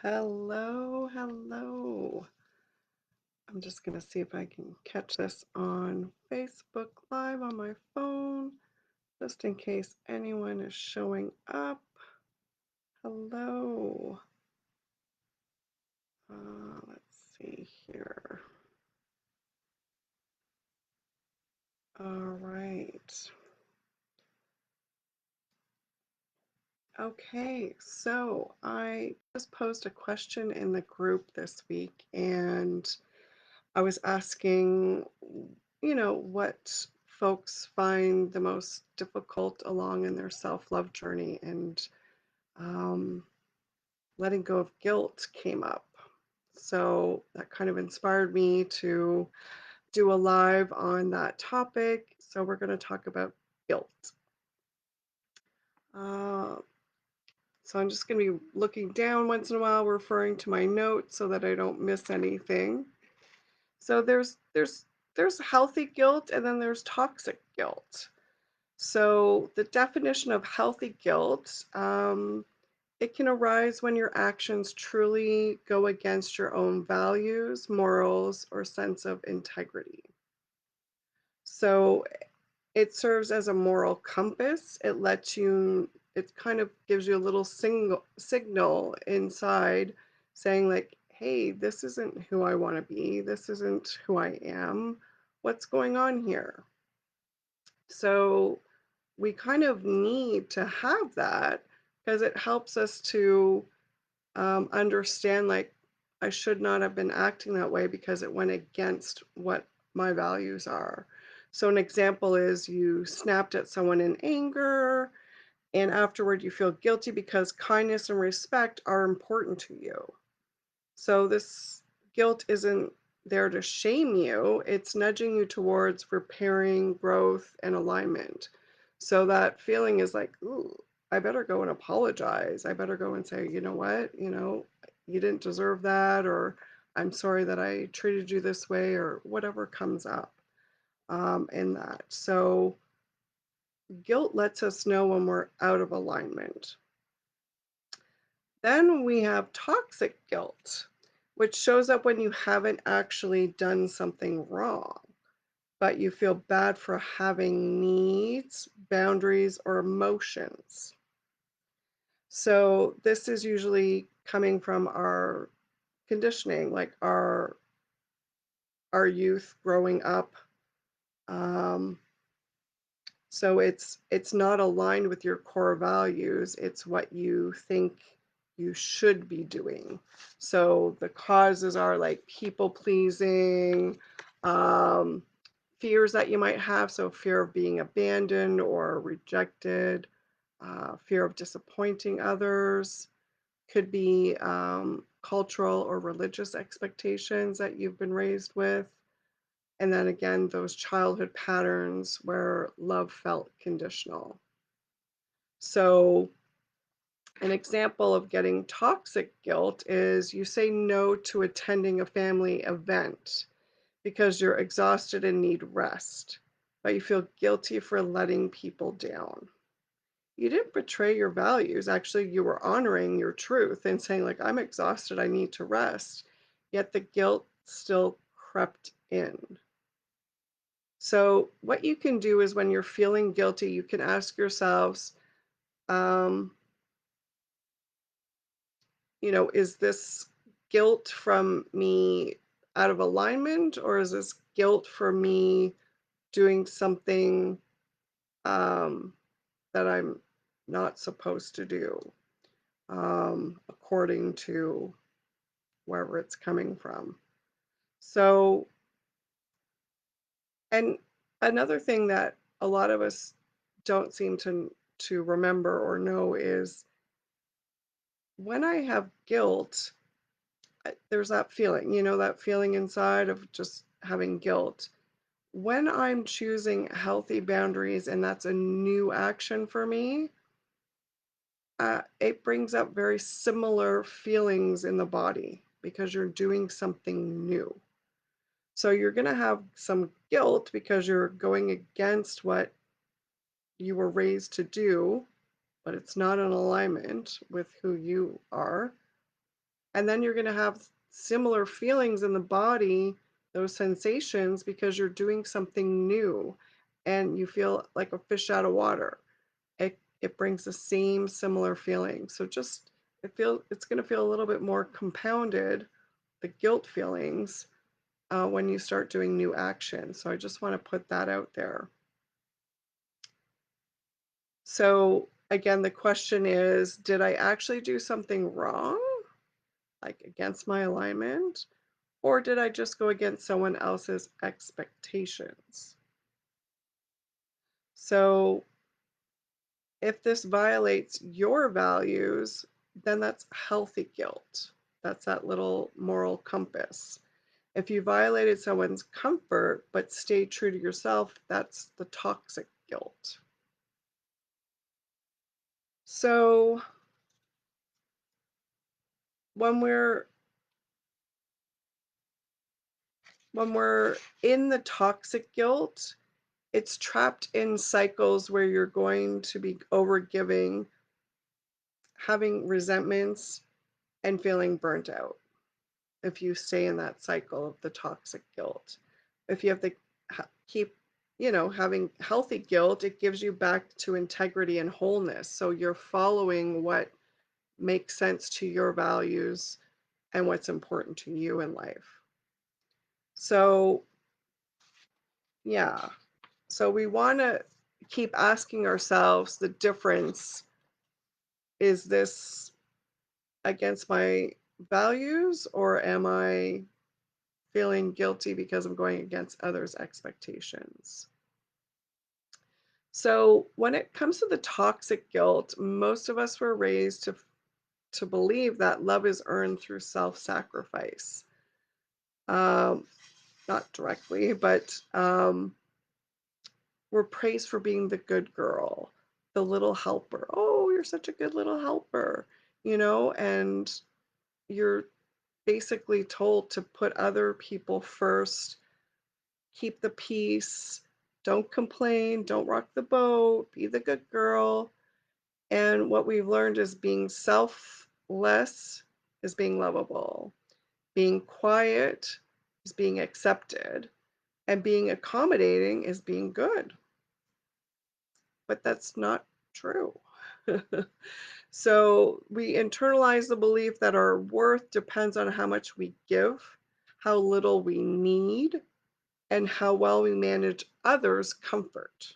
Hello, hello. I'm just going to see if I can catch this on Facebook Live on my phone, just in case anyone is showing up. Hello. Let's see here. All right. Okay, so I just posed a question in the group this week, and I was asking, what folks find the most difficult along in their self-love journey, and um, letting go of guilt came up. So that kind of inspired me to do a live on that topic. So we're going to talk about guilt. Uh, so I'm just going to be looking down once in a while, referring to my notes so that I don't miss anything. So there's healthy guilt and then there's toxic guilt. So the definition of healthy guilt, it can arise when your actions truly go against your own values, morals, or sense of integrity. So it serves as a moral compass. It kind of gives you a little signal inside saying, like, hey, this isn't who I want to be. This isn't who I am. What's going on here? So we kind of need to have that because it helps us to understand, like, I should not have been acting that way because it went against what my values are. So, an example is you snapped at someone in anger, and afterward you feel guilty because kindness and respect are important to you. So, this guilt isn't there to shame you, it's nudging you towards repairing, growth, and alignment. So, that feeling is like, ooh, I better go and apologize. I better go and say, you know what, you didn't deserve that, or I'm sorry that I treated you this way, or whatever comes up in that. So, guilt lets us know when we're out of alignment. Then we have toxic guilt, which shows up when you haven't actually done something wrong, but you feel bad for having needs, boundaries, or emotions. So this is usually coming from our conditioning, like our youth growing up. Um, So it's not aligned with your core values. It's what you think you should be doing. So the causes are like people pleasing, um, fears that you might have. So fear of being abandoned or rejected, fear of disappointing others, could be cultural or religious expectations that you've been raised with. And then again, those childhood patterns where love felt conditional. So, an example of getting toxic guilt is you say no to attending a family event because you're exhausted and need rest, but you feel guilty for letting people down. You didn't betray your values. Actually, you were honoring your truth and saying, like, I'm exhausted, I need to rest. Yet the guilt still crept in. So, what you can do is when you're feeling guilty, you can ask yourselves, um, is this guilt from me out of alignment, or is this guilt for me doing something um, that I'm not supposed to do, according to wherever it's coming from? So, and another thing that a lot of us don't seem to remember or know is when I have guilt, there's that feeling, that feeling inside of just having guilt. When I'm choosing healthy boundaries and that's a new action for me, it brings up very similar feelings in the body because you're doing something new. So you're going to have some guilt because you're going against what you were raised to do, but it's not in alignment with who you are. And then you're going to have similar feelings in the body, those sensations, because you're doing something new and you feel like a fish out of water. It brings the same similar feeling. So just it's going to feel a little bit more compounded, the guilt feelings, when you start doing new action. So I just want to put that out there. So again, the question is, did I actually do something wrong, like against my alignment, or did I just go against someone else's expectations? So if this violates your values, then that's healthy guilt. That's that little moral compass. If you violated someone's comfort but stayed true to yourself, that's the toxic guilt. So when we're when we're in the toxic guilt, it's trapped in cycles where you're going to be overgiving, having resentments, and feeling burnt out if you stay in that cycle of the toxic guilt. If you have to keep, having healthy guilt, it gives you back to integrity and wholeness. So you're following what makes sense to your values and what's important to you in life. So, yeah. So we want to keep asking ourselves the difference, is this against my values, or am I feeling guilty because I'm going against others' expectations? So when it comes to the toxic guilt, most of us were raised to believe that love is earned through self-sacrifice. Um, Not directly, but we're praised for being the good girl, the little helper. Oh, you're such a good little helper, and you're basically told to put other people first, keep the peace, don't complain, don't rock the boat, be the good girl. And what we've learned is being selfless is being lovable, being quiet is being accepted, and being accommodating is being good. But that's not true. So we internalize the belief that our worth depends on how much we give, how little we need, and how well we manage others' comfort.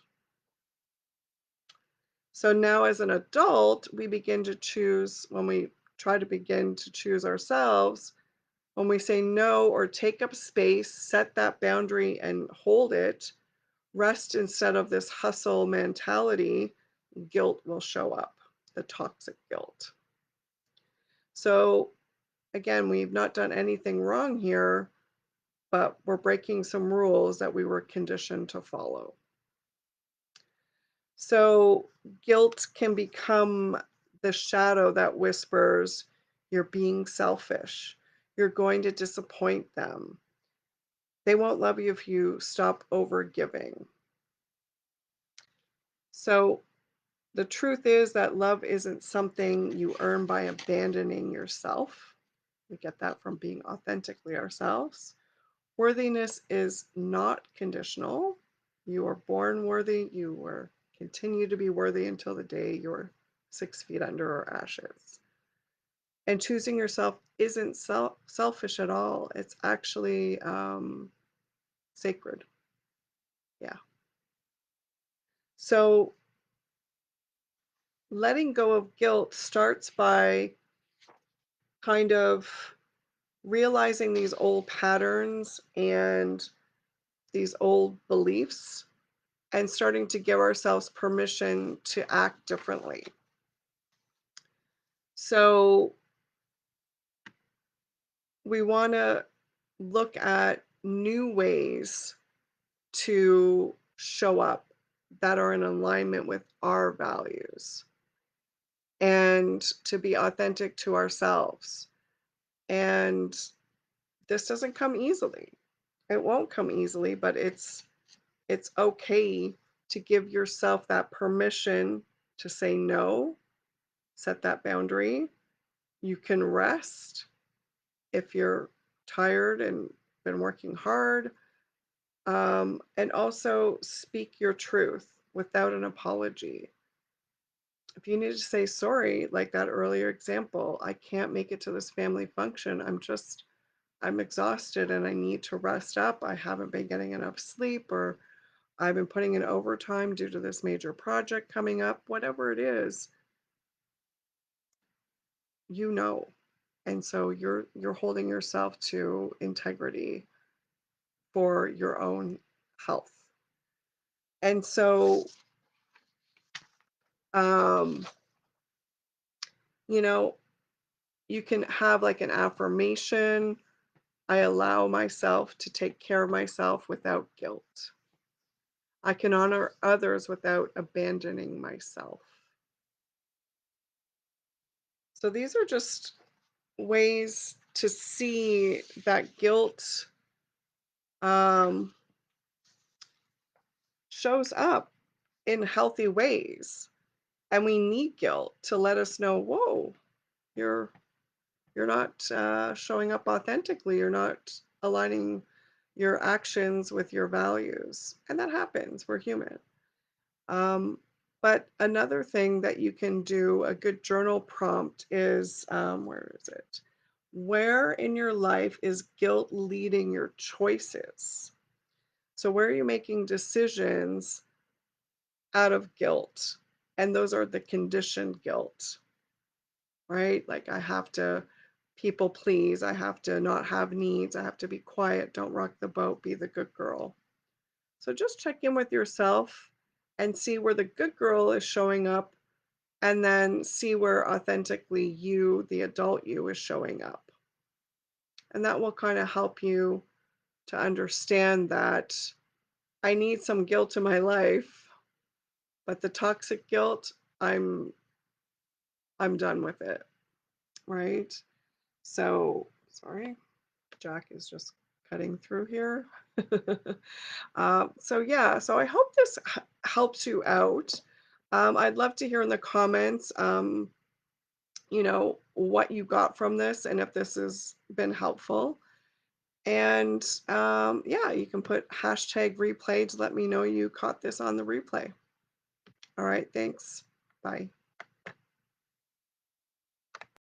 So now, as an adult, we begin to choose, when we try to begin to choose ourselves, when we say no or take up space, set that boundary and hold it, rest instead of this hustle mentality, guilt will show up, the toxic guilt. So again, we've not done anything wrong here, but we're breaking some rules that we were conditioned to follow. So guilt can become the shadow that whispers, you're being selfish. You're going to disappoint them. They won't love you if you stop over giving. So the truth is that love isn't something you earn by abandoning yourself. We get that from being authentically ourselves. Worthiness is not conditional. You are born worthy. You will continue to be worthy until the day you're 6 feet under or ashes. And choosing yourself isn't selfish at all. It's actually sacred. Yeah. So letting go of guilt starts by kind of realizing these old patterns and these old beliefs, and starting to give ourselves permission to act differently. So we want to look at new ways to show up that are in alignment with our values, and to be authentic to ourselves. And this doesn't come easily. It won't come easily, but it's okay to give yourself that permission to say no, set that boundary. You can rest. if you're tired and been working hard. And also speak your truth without an apology. If you need to say sorry, like that earlier example, I can't make it to this family function. I'm exhausted and I need to rest up. I haven't been getting enough sleep, or I've been putting in overtime due to this major project coming up, whatever it is, you know. And so you're holding yourself to integrity for your own health. And so um, you know, you can have like an affirmation. I allow myself to take care of myself without guilt. I can honor others without abandoning myself. So these are just ways to see that guilt um, shows up in healthy ways. And we need guilt to let us know, whoa, you're you're not showing up authentically. You're not aligning your actions with your values. And that happens. We're human. Um, but another thing that you can do, a good journal prompt is where is it? Where in your life is guilt leading your choices? So, where are you making decisions out of guilt? And those are the conditioned guilt, right? Like, I have to people please, I have to not have needs, I have to be quiet, don't rock the boat, be the good girl. So, just check in with yourself and see where the good girl is showing up, and then see where authentically you, the adult you, is showing up. And that will kind of help you to understand that I need some guilt in my life, but the toxic guilt, I'm I'm done with it, right? So, sorry, Jack is just cutting through here. So yeah, so I hope this helps you out. I'd love to hear in the comments, what you got from this and if this has been helpful. And yeah, you can put hashtag replay to let me know you caught this on the replay. All right, thanks. Bye.